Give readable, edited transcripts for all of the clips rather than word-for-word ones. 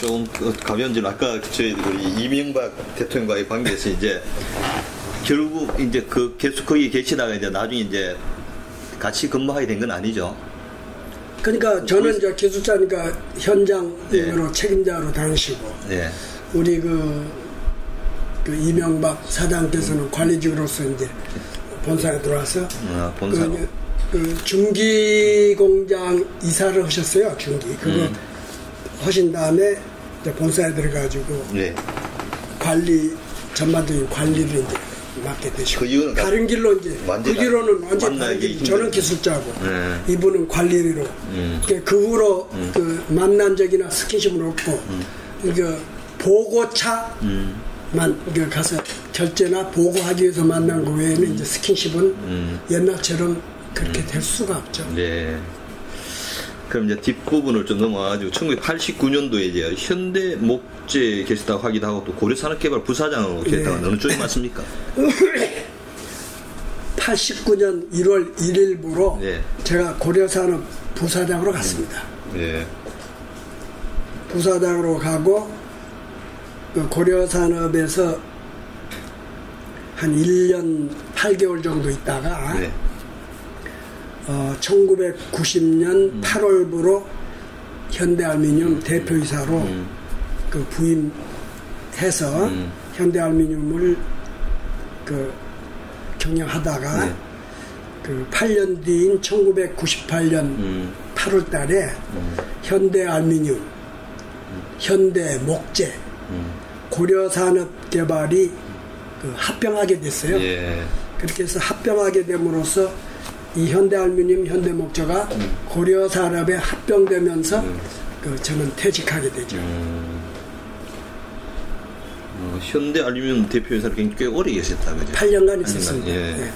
조금 가벼운 질 아까 저희 우리 이명박 대통령과의 관계에서 이제 결국 이제 계속 거기 계시다가 이제 나중에 이제 같이 근무하게 된 건 아니죠. 그러니까 저는 이제 기술자니까 현장으로 책임자로 다니시고 우리 그 이명박 사장께서는 관리직으로서 이제 본사에 들어와서 그 중기 공장 이사를 하셨어요. 중기 그거 하신 다음에 이제 본사에 들어가지고 관리 전반적인 관리를 이제 맡게 되시고 다른 길로 이제 그 뒤로는 완전 다른 길. 저는 기술자고 이분은 관리로 그 후로 그 만난 적이나 스킨십은 없고 그 보고차만 가서 결제나 보고하기 위해서 만난 거 외에는 이제 스킨십은 옛날처럼 그렇게 될 수가 없죠. 네. 그럼 이제 뒷부분을 좀 넘어와가지고 1989년도에 이제 현대 목재 계시다고 하기도 하고 또 고려산업개발 부사장으로 계셨다가 어느 쪽이 맞습니까? 89년 1월 1일부로 제가 고려산업 부사장으로 갔습니다. 부사장으로 가고 그 고려산업에서 한 1년 8개월 정도 있다가 1990년 8월부로 현대알미늄 대표이사로 그 부임해서 현대알미늄을 그 경영하다가 그 8년 뒤인 1998년 8월 달에 현대알미늄, 현대목재, 고려산업개발이 그 합병하게 됐어요. 그렇게 해서 합병하게 됨으로써 이 현대알미늄, 현대목재가 고려산업에 합병되면서 그 저는 퇴직하게 되죠. 현대알미늄 대표이사로 꽤 오래 계셨다, 그죠? 8년간 있었습니다.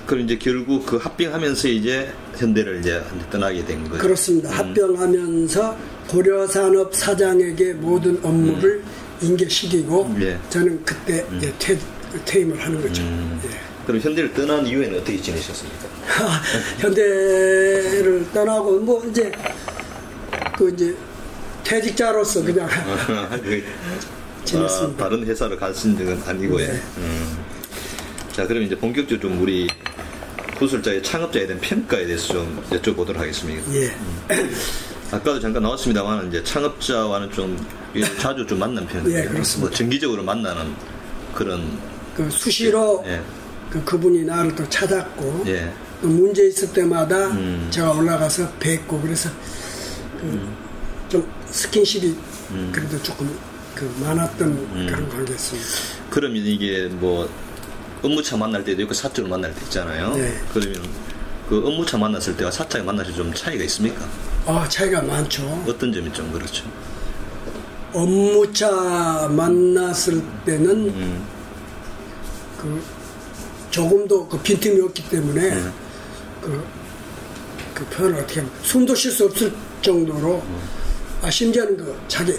그럼 이제 결국 그 합병하면서 이제 현대를 이제 떠나게 된 거죠. 그렇습니다. 합병하면서 고려산업 사장에게 모든 업무를 인계시키고 저는 그때 퇴임을 하는 거죠. 그럼 현대를 떠난 이후에는 어떻게 지내셨습니까? 현대를 떠나고 뭐 이제 그 이제 퇴직자로서 그냥 지냈습니다. 다른 회사로 가신 적은 아니고요. 자, 그럼 이제 본격적으로 좀 우리 구술자의 창업자에 대한 평가에 대해서 좀 여쭤보도록 하겠습니다. 아까도 잠깐 나왔습니다만 이제 창업자와는 좀 자주 좀 만난 편이에요. 그렇습니다. 뭐 정기적으로 만나는 그런 그 수시로 그분이 나를 또 찾았고 또 문제 있을 때마다 제가 올라가서 뵙고 그래서 좀 스킨십이 그래도 조금 그 많았던 그런 관계였습니다. 그러면 이게 뭐 업무차 만날 때도 있고 사적으로 만날 때 있잖아요. 그러면 그 업무차 만났을 때와 사적으로 만났을 때 좀 차이가 있습니까? 차이가 많죠. 어떤 점이 좀 그렇죠? 업무차 만났을 때는 그 조금도 그 빈틈이 없기 때문에 그 표현을 어떻게 하면 숨도 쉴 수 없을 정도로 심지어는 그 자기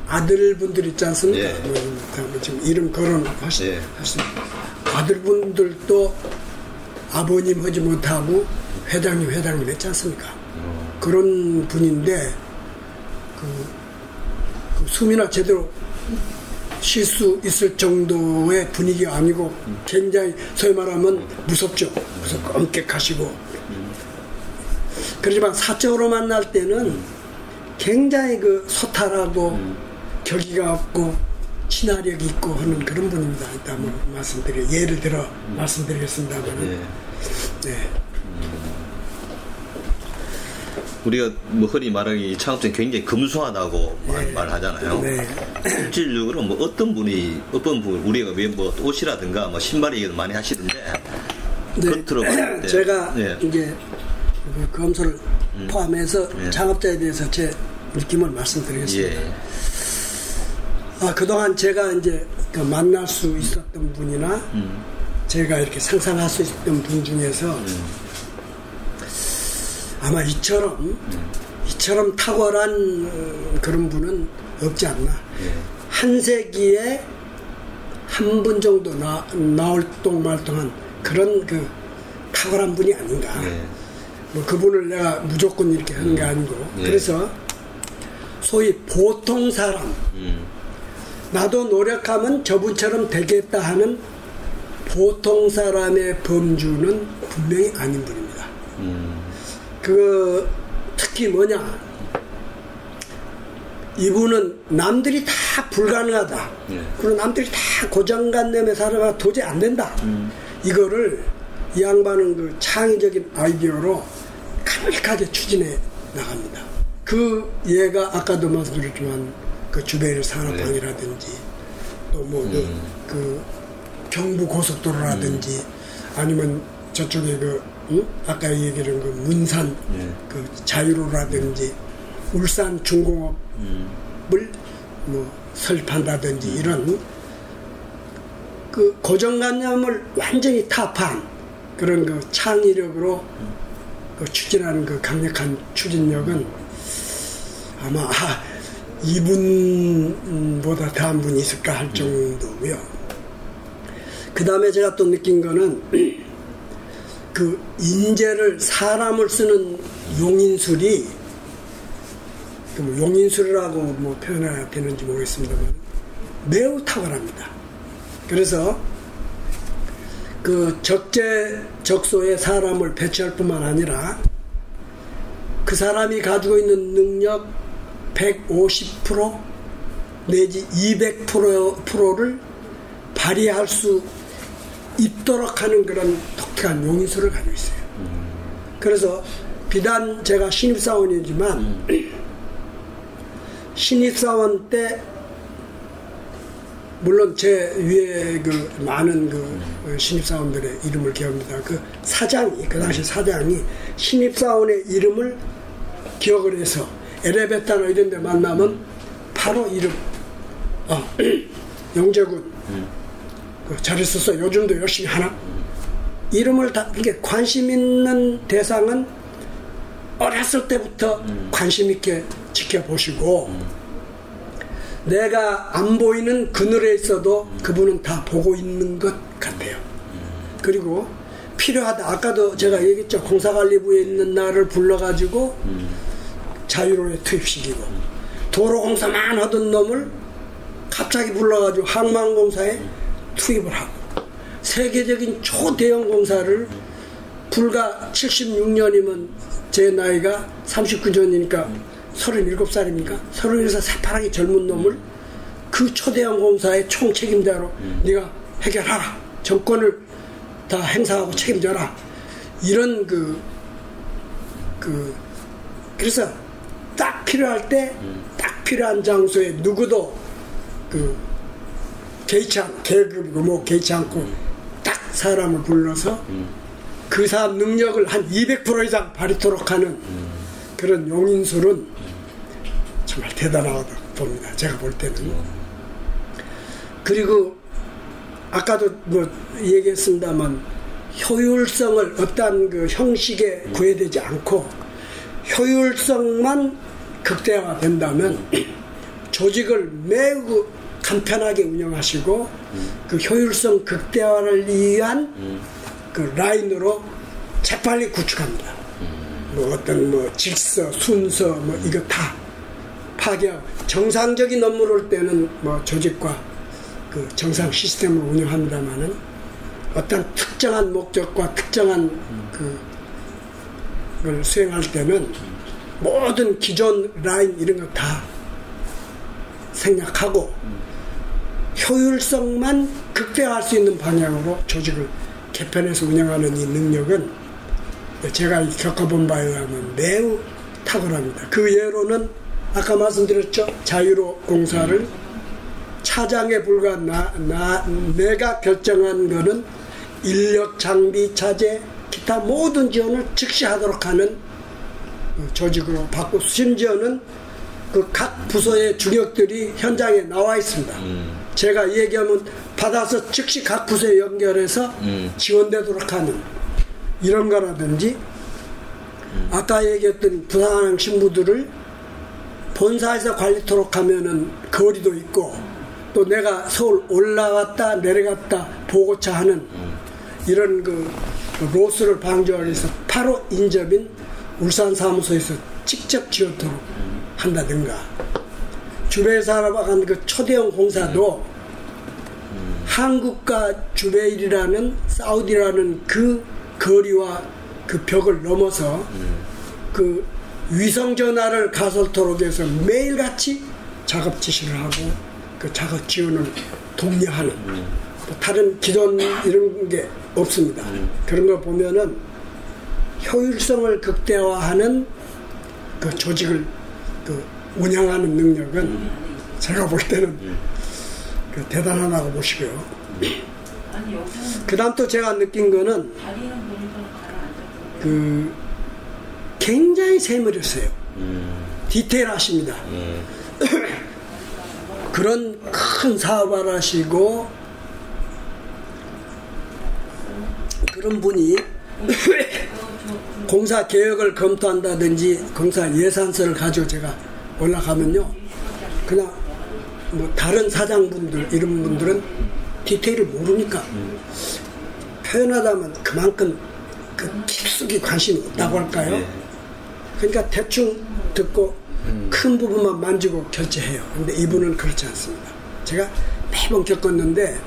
아들분들 있지 않습니까? 뭐 지금 이름 거론하시는 아들분들도 아버님 하지 못하고 회장님 했지 않습니까? 그런 분인데 그 숨이나 제대로 쉴 수 있을 정도의 분위기가 아니고 굉장히 소위 말하면 무섭죠. 무섭고 엄격하시고 그렇지만 사적으로 만날 때는 굉장히 그 소탈하고 격의가 없고 친화력이 있고 하는 그런 분입니다. 일단 뭐 예를 들어 말씀드리겠습니다만 우리가 뭐 흔히 말하기 창업자는 굉장히 검소하다고 말하잖아요. 실질적으로 뭐 어떤 분 우리가 왜 뭐 옷이라든가 뭐 신발 얘기도 많이 하시던데 겉으로 봤을 때 제가 이제 그 검소를 포함해서 창업자에 대해서 제 느낌을 말씀드리겠습니다. 그동안 제가 이제 그 만날 수 있었던 분이나 제가 이렇게 상상할 수 있었던 분 중에서 아마 이처럼 탁월한 그런 분은 없지 않나. 한 세기에 한 분 정도 나올 똥말똥한 그런 그 탁월한 분이 아닌가. 뭐 그분을 내가 무조건 이렇게 하는 게 아니고 그래서 소위 보통 사람, 나도 노력하면 저분처럼 되겠다 하는 보통 사람의 범주는 분명히 아닌 분입니다. 그 특히 뭐냐, 이분은 남들이 다 불가능하다. 그리고 남들이 다 고정관념에 살아가 도저히 안 된다. 이거를 이 양반은 그 창의적인 아이디어로 강력하게 추진해 나갑니다. 그 얘가 아까도 말씀드렸지만 그 주베일 산업방이라든지 또 뭐 그 경부 고속도로라든지 아니면 저쪽에 그 아까 얘기한 그 문산 그 자유로라든지 울산 중공업을 뭐 설립한다든지 이런 그 고정관념을 완전히 타파한 그런 그 창의력으로 그 추진하는 그 강력한 추진력은 아마 이분보다 더한 분이 있을까 할 정도고요. 그 다음에 제가 또 느낀 거는 그 인재를 사람을 쓰는 용인술이 뭐 용인술이라고 뭐 표현해야 되는지 모르겠습니다만 매우 탁월합니다. 그래서 그 적재적소에 사람을 배치할 뿐만 아니라 그 사람이 가지고 있는 능력 150% 내지 200%를 발휘할 수 있도록 하는 그런 독특한 용인술을 가지고 있어요. 그래서 비단 제가 신입사원이지만 신입사원 때 물론 제 위에 그 많은 그 신입사원들의 이름을 기억합니다. 그 사장이 그 당시 사장이 신입사원의 이름을 기억을 해서 엘리베이터나 이런 데 만나면 바로 이름 영재군 잘 있었어. 요즘도 열심히 하나? 이름을 다 이게 관심 있는 대상은 어렸을 때부터 관심 있게 지켜보시고 내가 안 보이는 그늘에 있어도 그분은 다 보고 있는 것 같아요. 그리고 필요하다. 아까도 제가 얘기했죠. 공사관리부에 있는 나를 불러가지고 자유로에 투입시키고 도로공사만 하던 놈을 갑자기 불러가지고 항만공사에 투입을 하고 세계적인 초대형 공사를 불과 76년이면 제 나이가 39년이니까 37살입니까? 37살 새파랗게 젊은 놈을 그 초대형 공사의 총책임자로 네가 해결하라. 정권을 다 행사하고 책임져라. 이런 그래서 딱 필요할 때 딱 필요한 장소에 누구도 개의치 않고 계급이고 뭐 개의치 않고 딱 사람을 불러서 그 사람 능력을 한 200% 이상 발휘토록 하는 그런 용인술은 정말 대단하다고 봅니다. 제가 볼 때는. 그리고 아까도 뭐 얘기했습니다만 효율성을 어떤 그 형식에 구애되지 않고 효율성만 극대화된다면 조직을 매우 간편하게 운영하시고 그 효율성 극대화를 위한 그 라인으로 재빨리 구축합니다. 뭐 어떤 뭐 질서, 순서 뭐 이거 다 파괴하고 정상적인 업무를 할 때는 뭐 조직과 그 정상 시스템을 운영합니다만은 어떤 특정한 목적과 특정한 그걸 수행할 때는 모든 기존 라인 이런 거 다 생략하고 효율성만 극대화할 수 있는 방향으로 조직을 개편해서 운영하는 이 능력은 제가 겪어본 바에 의하면 매우 탁월합니다. 그 예로는 아까 말씀드렸죠. 자유로 공사를 차장에 불과 내가 결정한 거는 인력, 장비, 자재, 기타 모든 지원을 즉시 하도록 하는 조직으로 바꾸고 심지어는 그 각 부서의 주력들이 현장에 나와 있습니다. 제가 얘기하면 받아서 즉시 각 부서에 연결해서 지원되도록 하는 이런 거라든지 아까 얘기했던 부산항 신부들을 본사에서 관리토록 하면은 거리도 있고 또 내가 서울 올라갔다 내려갔다 보고차 하는 이런 그 로스를 방지하기 위해서 바로 인접인 울산 사무소에서 직접 지원토록 한다든가 주베일사라고 한 그 초대형 공사도 한국과 주베일이라는 사우디라는 그 거리와 그 벽을 넘어서 그 위성 전화를 가설토록 해서 매일같이 작업 지시를 하고 그 작업 지원을 독려하는 다른 기존 이런 게 없습니다. 그런 거 보면은 효율성을 극대화하는 그 조직을 그 운영하는 능력은 제가 볼 때는 그 대단하다고 보시고요. 그 다음 또 제가 느낀 거는 그 굉장히 세밀했어요. 디테일하십니다. 그런 큰 사업을 하시고 그런 분이 공사 계획을 검토한다든지 공사 예산서를 가지고 제가 올라가면요, 그냥 뭐 다른 사장분들 이런 분들은 디테일을 모르니까 표현하자면 그만큼 그 깊숙이 관심이 없다고 할까요? 그러니까 대충 듣고 큰 부분만 만지고 결제해요. 근데 이분은 그렇지 않습니다. 제가 매번 겪었는데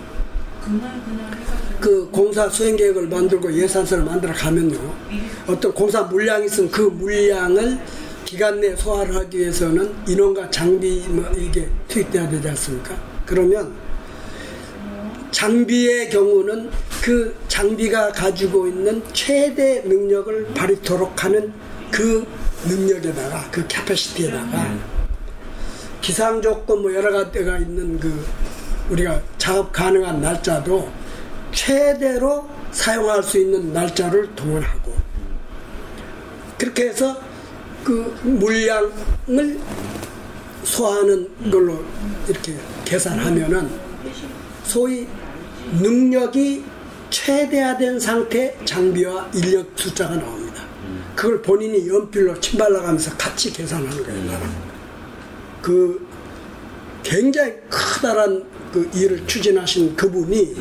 그 공사 수행계획을 만들고 예산서를 만들어 가면요, 어떤 공사 물량이 있으면 그 물량을 기간 내에 소화를 하기 위해서는 인원과 장비 뭐 이게 투입돼야 되지 않습니까? 그러면 장비의 경우는 그 장비가 가지고 있는 최대 능력을 발휘토록 하는 그 능력에다가 그 캐패시티에다가 기상 조건 뭐 여러 가지가 있는 그 우리가 작업 가능한 날짜도 최대로 사용할 수 있는 날짜를 동원하고 그렇게 해서 그 물량을 소화하는 걸로 이렇게 계산하면은 소위 능력이 최대화된 상태 장비와 인력 숫자가 나옵니다. 그걸 본인이 연필로 침발라가면서 같이 계산하는 거예요. 그 굉장히 커다란 그 일을 추진하신 그분이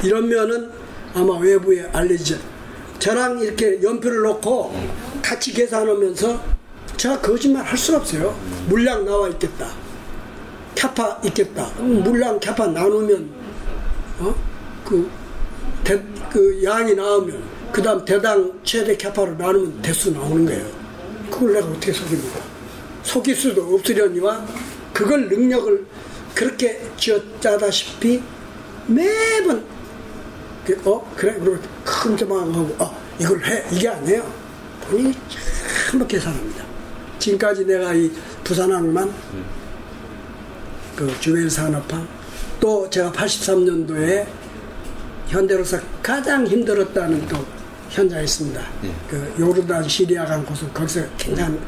이러면은 아마 외부에 알려지죠. 저랑 이렇게 연필을 놓고 같이 계산하면서 제가 거짓말 할 수 없어요. 물량 나와 있겠다. 캐파 있겠다. 물량 캐파 나누면 그 양이 나오면 그 다음 대당 최대 캐파로 나누면 대수 나오는 거예요. 그걸 내가 어떻게 속입니까? 속일 수도 없으려니와 그걸 능력을 그렇게 쥐어짜다시피 매번 그래? 그리고 큰 자막하고 이걸 해. 이게 아니에요. 본인이 전부 계산합니다. 지금까지 내가 이 부산항만 그 주베일 산업항 또 제가 83년도에 현대로서 가장 힘들었다는 또 현장이 있습니다. 그 요르단 시리아 간 곳은 거기서 굉장한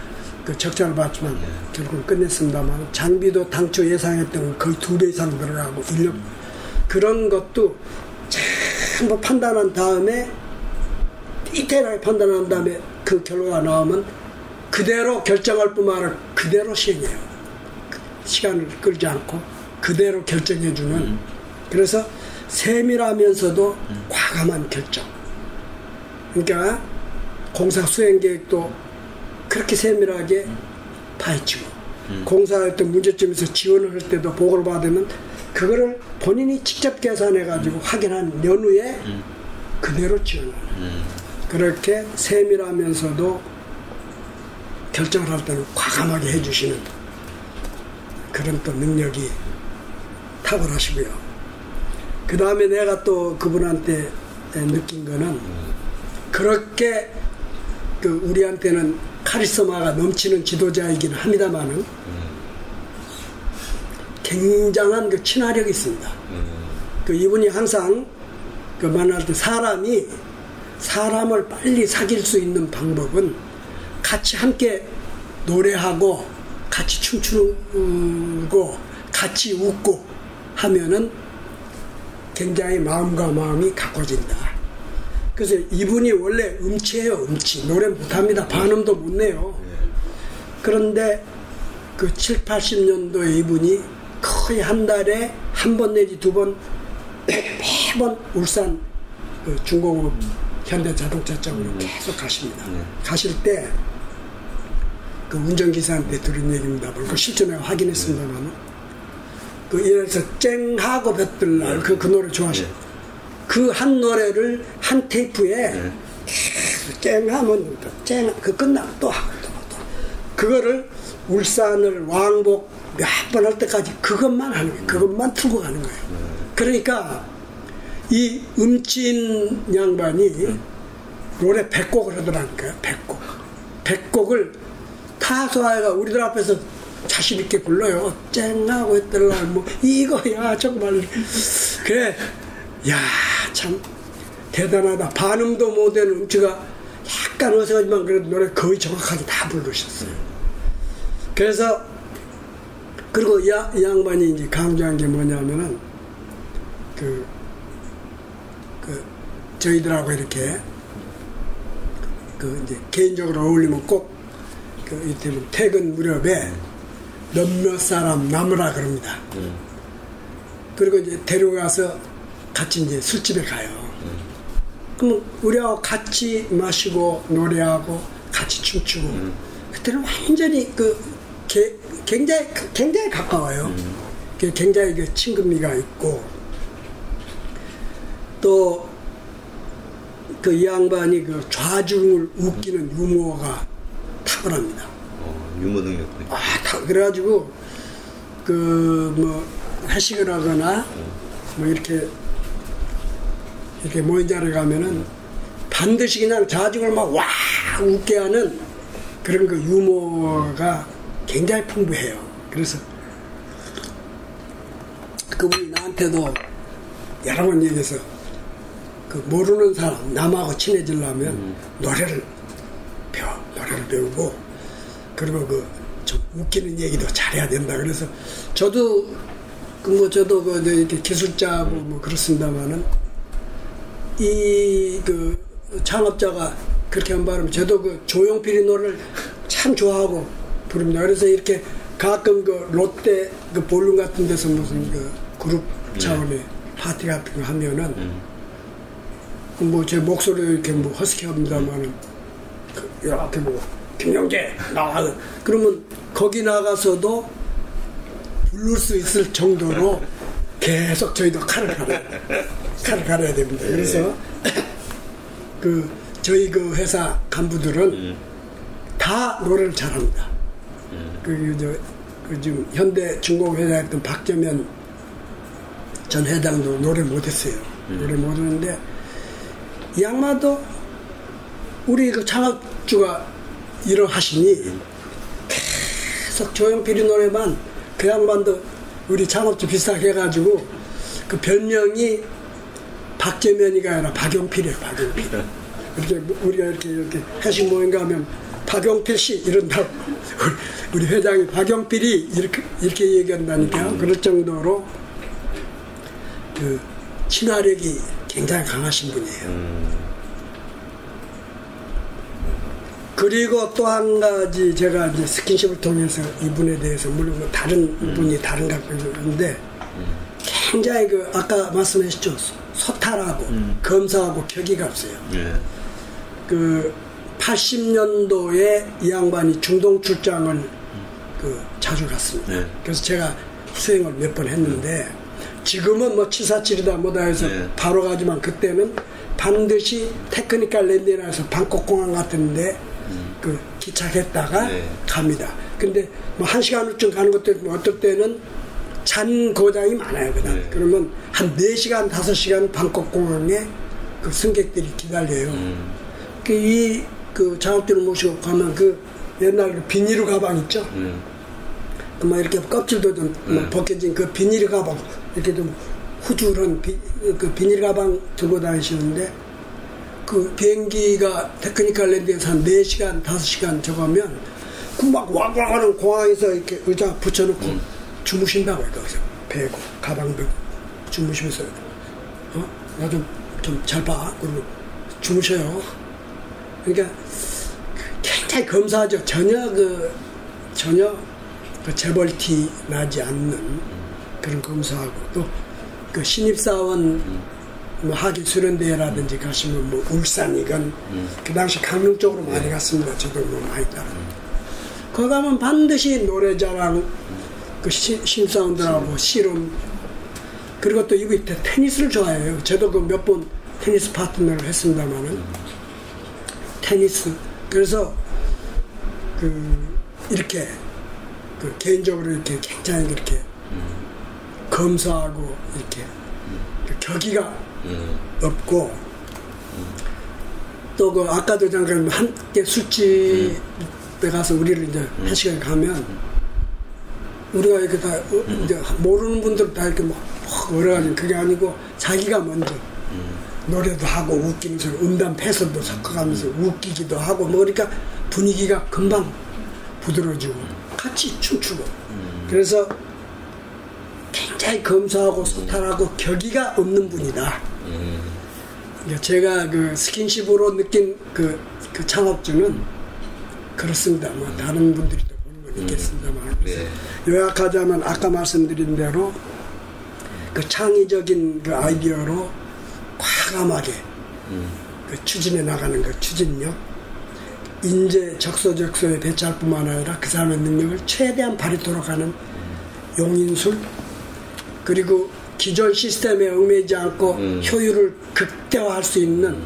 그 적자를 봤지만 결국 끝냈습니다만 장비도 당초 예상했던 거의 2배 이상 들어가고 인력 그런 것도 전부 판단한 다음에 디테일하게 판단한 다음에 그 결과가 나오면 그대로 결정할 뿐만 아니라 그대로 시행해요. 시간을 끌지 않고 그대로 결정해주는 그래서 세밀하면서도 과감한 결정. 그러니까 공사 수행계획도 그렇게 세밀하게 파헤치고 공사할 때 문제점에서 지원을 할 때도 보고를 받으면 그거를 본인이 직접 계산해가지고 확인한 연후에 그대로 지원하는 그렇게 세밀하면서도 결정을 할 때는 과감하게 해주시는 그런 또 능력이 탁월하시고요. 그 다음에 내가 또 그분한테 느낀 거는 그렇게 그 우리한테는 카리스마가 넘치는 지도자이긴 합니다만은 굉장한 그 친화력이 있습니다. 그 이분이 항상 그 만날 때 사람을 빨리 사귈 수 있는 방법은 같이 함께 노래하고 같이 춤추고 같이 웃고 하면은 굉장히 마음과 마음이 가까워진다. 그래서 이분이 원래 음치예요. 음치. 노래 못합니다. 반음도 못 내요. 그런데 그 7, 80년도에 이분이 거의 한 달에 한 번 내지 두 번 매번 울산 그 중공업 현대자동차 쪽으로 계속 가십니다. 가실 때 그 운전기사한테 들은 얘기입니다. 그 실제 내가 확인했습니다만 그 이래서 쨍하고 볕들 그 노래 좋아하시죠. 그 한 노래를 한 테이프에 쨍하면 그 끝나고 또 하고 또 그거를 울산을 왕복 몇 번 할 때까지 그것만 하는 거예요. 그것만 틀고 가는 거예요. 그러니까 이 음치인 양반이 노래 100곡을 하더라니까요. 100곡을 타소아이가 우리들 앞에서 자신 있게 불러요. 쨍하고 했더라 뭐 이거야 정말. 그래 야 참 대단하다. 반음도 못된 음치가 약간 어색하지만 그래도 노래 거의 정확하게 다 부르셨어요. 그래서 그리고 이 양반이 이제 강조한 게 뭐냐면은 그 저희들하고 이렇게 그 이제 개인적으로 어울리면 꼭 그 이때는 퇴근 무렵에 몇몇 사람 남으라 그럽니다. 그리고 이제 데려가서 같이 이제 술집에 가요. 그럼 우리하고 같이 마시고 노래하고 같이 춤추고 그때는 완전히 그 굉장히 가까워요. 굉장히 그 친근미가 있고 또 그 이 양반이 그 좌중을 웃기는 유머가 탁월합니다. 유머 능력. 그래가지고 그 뭐 회식을 하거나 뭐 이렇게 모인 자리에 가면은 반드시 그냥 좌중을 막 와 웃게 하는 그런 그 유머가 굉장히 풍부해요. 그래서 그분이 나한테도 여러 번 얘기해서 그 모르는 사람 남하고 친해지려면 노래를 배우고 그리고 그 좀 웃기는 얘기도 잘해야 된다. 그래서 저도 이렇게 기술자고 뭐 그렇습니다만은 이 그 창업자가 그렇게 한 바람에 저도 그 조용필이 노래를 참 좋아하고 부릅니다. 그래서 이렇게 가끔 그 롯데 그 볼륨 같은 데서 무슨 그 그룹 차원의 파티 같은 거 하면은 뭐 제 목소리 이렇게 뭐 허스키 합니다만은 이렇게 뭐 김영재 나와 그러면 거기 나가서도 부를 수 있을 정도로 계속 저희도 칼을 갈아야 됩니다. 그래서 그 저희 그 회사 간부들은 다 노래를 잘합니다. 지금 현대 중공 회장했던 박재면 전 회장도 노래 못했어요. 노래 못했는데 이 양반도 우리 그 창업주가 일어하시니 계속 조용필이 노래만 그 양반도 우리 창업주 비슷하게 해가지고 그 별명이 박재면이가 아니라 박용필이에요. 박용필. 이렇게 우리가 이렇게 회식 모임 가면 박용필 씨 이런다고 우리 회장이 박용필이 이렇게 얘기한다니까요. 그럴 정도로 그 친화력이 굉장히 강하신 분이에요. 그리고 또 한 가지 제가 이제 스킨십을 통해서 이분에 대해서 물론 다른 분이 다른 각도인데 굉장히 그 아까 말씀하셨죠. 소탈하고 검사하고 격의가 없어요. 그 80년도에 이 양반이 중동 출장을 그 자주 갔습니다. 그래서 제가 수행을 몇 번 했는데 지금은 뭐 747이다 뭐다 해서 바로 가지만 그때는 반드시 테크니컬 랜딩에서 방콕 공항 같은데 그 기착했다가 갑니다. 근데 뭐 1시간 후쯤 가는 것도 있고 어떨 때는 잔 고장이 많아요. 그러면 한 4시간 5시간 방콕 공항에 그 승객들이 기다려요. 그 창업주를 모시고 가면 그 옛날 그 비닐 가방 있죠. 막 이렇게 껍질도 좀 벗겨진 그 비닐 가방 이렇게 좀 후줄한 그 비닐 가방 들고 다니시는데 그 비행기가 테크니컬 랜딩에서 한 4시간 5시간 저거면 그 막 와글와글 공항에서 이렇게 의자 붙여놓고 주무신다고요. 거기서 배고 가방 들고 주무시면서 나 좀 잘 봐. 그리고 주무셔요. 그러니까 굉장히 검사하죠. 전혀 그 재벌티 나지 않는 그런 검사하고 또 그 신입사원 뭐 하기 수련대회라든지 가시면 뭐 울산이건 그 당시 강릉 쪽으로 많이 갔습니다. 저도 뭐 많이 따라. 거기 가면 반드시 노래자랑 그 심사원들하고 씨름, 그리고 또 이분이 테니스를 좋아해요. 저도 그 몇 번 테니스 파트너를 했습니다만은 테니스. 그래서 이렇게 개인적으로 이렇게 굉장히 이렇게 검소하고 이렇게 격의가 없고, 또 그 아까도 잠깐 함께 술집에 가서 우리를 이제 한 시간 가면 우리가 이렇게 다 이제 모르는 분들 다 이렇게 막 얼어가지고, 그게 아니고 자기가 먼저 노래도 하고 웃기면서 음담 패설도 섞어가면서 웃기기도 하고 뭐, 그러니까 분위기가 금방 부드러워지고 같이 춤추고, 그래서 굉장히 검소하고 소탈하고 격의가 없는 분이다. 제가 그 스킨십으로 느낀 그 창업주는 그렇습니다. 뭐 다른 분들이 또 보는 건 있겠습니다만, 요약하자면 아까 말씀드린 대로 그 창의적인 그 아이디어로 과감하게 그 추진해 나가는 그 추진력, 인재 적소적소의 배치할 뿐만 아니라 그 사람의 능력을 최대한 발휘토록 하는 용인술, 그리고 기존 시스템에 얽매이지 않고 효율을 극대화할 수 있는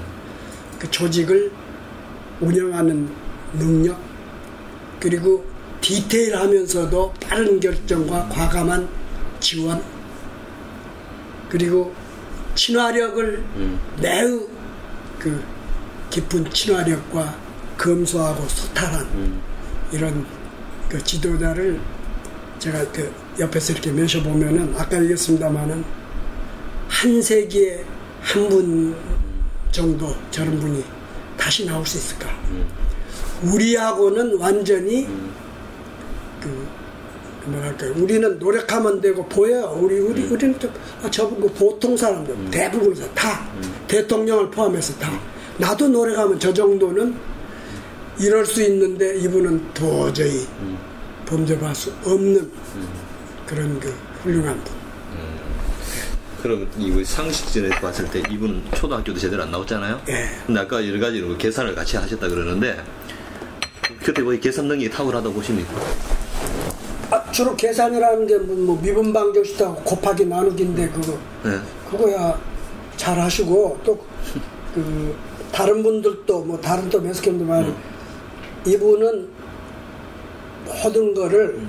그 조직을 운영하는 능력, 그리고 디테일하면서도 빠른 결정과 과감한 지원, 그리고 친화력을 매우 그 깊은 친화력과 검소하고 소탈한 이런 그 지도자를 제가 그 옆에서 이렇게 모셔보면은 아까 얘기했습니다만은 한 세기에 한 분 정도 저런 분이 다시 나올 수 있을까? 우리하고는 완전히 뭐랄까요? 우리는 노력하면 되고 보여요. 우리는 저분 그 보통 사람들 대부분 다 대통령을 포함해서 다 나도 노력하면 저 정도는 이럴 수 있는데 이분은 도저히 범접할 수 없는 그런 그 훌륭한 분. 그럼 이거 상식전에 봤을 때 이분은 초등학교도 제대로 안 나왔잖아요. 예. 근데 아까 여러 가지로 계산을 같이 하셨다 그러는데 그때 뭐 계산 능력이 탁월하다고 보십니까? 주로 계산이라는 게 뭐 미분방정식하고 곱하기 나누기인데 그거야 잘 하시고, 또 그 다른 분들도 뭐 다른 또 매스컴도 말이 이분은 모든 거를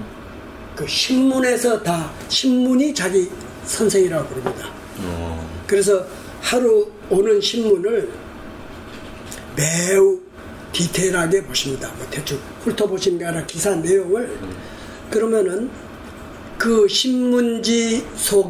그 신문에서 다 신문이 자기 선생이라고 부릅니다. 그래서 하루 오는 신문을 매우 디테일하게 보십니다. 뭐 대충 훑어보시는 게 아니라 기사 내용을, 그러면은 그 신문지 속